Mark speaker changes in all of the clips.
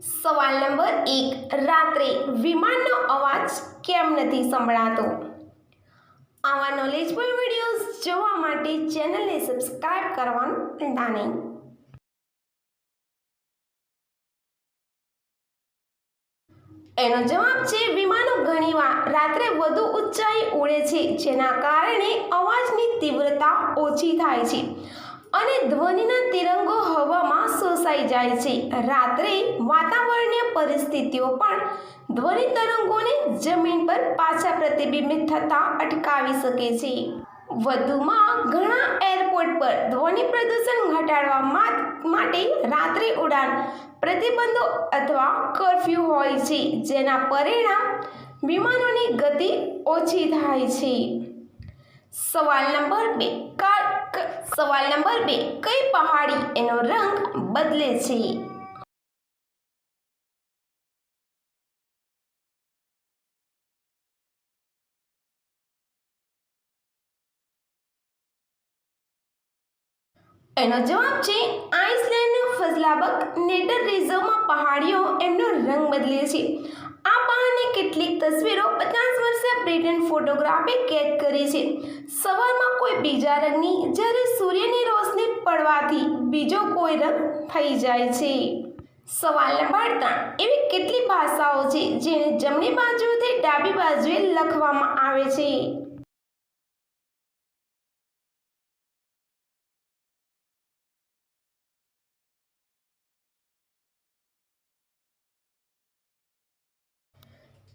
Speaker 1: સવાલ નંબર 1, રાત્રે વિમાનનો અવાજ કેમ નથી સંભળાતો? આવા નોલેજફુલ વિડીયોઝ જોવા માટે ચેનલને સબસ્ક્રાઇબ કરવાનું ભૂલતા નહીં. એનો જવાબ છે વિમાનો ઘણીવાર રાત્રે વધુ ઊંચાઈ ઉડે છે, જેના કારણે અવાજની તીવ્રતા ઓછી થાય છે અને ધ્વનિના તરંગો હવામાં શોષાઈ જાય છે. રાત્રે વાતાવરણીય પરિસ્થિતિઓ પણ ધ્વનિ તરંગોને જમીન પર પાછા પ્રતિબિંબિત થતા અટકાવી શકે છે. વધુમાં ઘણા એરપોર્ટ પર ધ્વનિ પ્રદૂષણ ઘટાડવા માટે રાત્રે ઉડાન પ્રતિબંધો અથવા કર્ફ્યુ હોય છે, જેના પરિણામ વિમાનોની ગતિ ઓછી થાય છે. સવાલ નંબર 2, કઈ પહાડી એનો રંગ બદલે છે? એનો જવાબ છે આઇસલેન્ડનો ફજલાબક નેચર રિઝર્વમાં પહાડીઓ એમનો રંગ બદલે છે. આ પહાડની કેટલીક તસવીરો 50 વર્ષીય બ્રિટન ફોટોગ્રાફે કેદ કરી છે. સવારમાં કોઈ બીજા રંગની, જ્યારે સૂર્યની રોશની પડવાથી બીજો કોઈ રંગ થઈ જાય છે. સવાલ નંબર 3, એવી કેટલી ભાષાઓ છે જેને જમણી બાજુથી ડાબી બાજુએ લખવામાં આવે છે?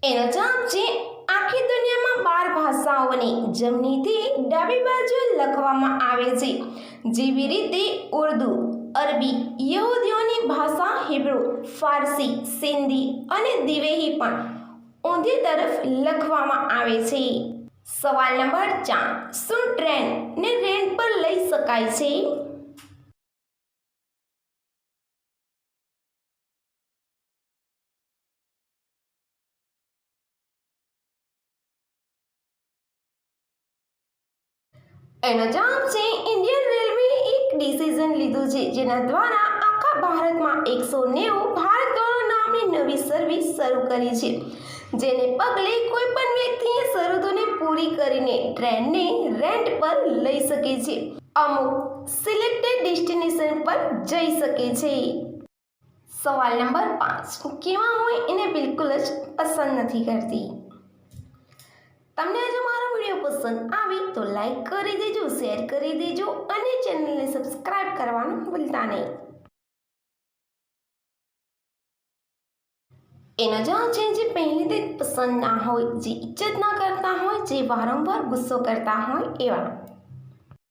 Speaker 1: એનો જવાબ છે આખી દુનિયામાં 12 ભાષાઓને જમણીથી ડાબી બાજુએ લખવામાં આવે છે, જેવી રીતે ઉર્દુ, અરબી, યહૂદીઓની ભાષા હિબ્રુ, ફારસી, સિંધી અને દિવેહી પણ ઊંધી તરફ લખવામાં આવે છે. સવાલ નંબર 4, શું ટ્રેનને રેન્ટ પર લઈ શકાય છે? એનો જવાબ છે ઇન્ડિયન રેલવેએ એક ડિસિઝન લીધું છે, જેના દ્વારા આખા ભારતમાં 190 ભારત ગૌરવ નામની નવી સર્વિસ શરૂ કરી છે. જેને પગલે કોઈ પણ વ્યક્તિએ શરતોને પૂરી કરીને ટ્રેનને રેન્ટ પર લઈ શકે છે. અમુક સિલેક્ટેડ ડેસ્ટિનેશન પર જઈ શકે છે. સવાલ નંબર 5, કેવા હોય એને બિલકુલ જ પસંદ નથી કરતી. તમને જો મારો વિડીયો પસંદ આવે તો લાઈક કરી દેજો, શેર કરી દેજો અને ચેનલને સબસ્ક્રાઇબ કરવાનું ભૂલતા નહીં. એનો જવાબ છે જે પહેલેથી પસંદ ના હોય, જે ઇજ્જત ના કરતા હોય, જે વારંવાર ગુસ્સો કરતા હોય એવા.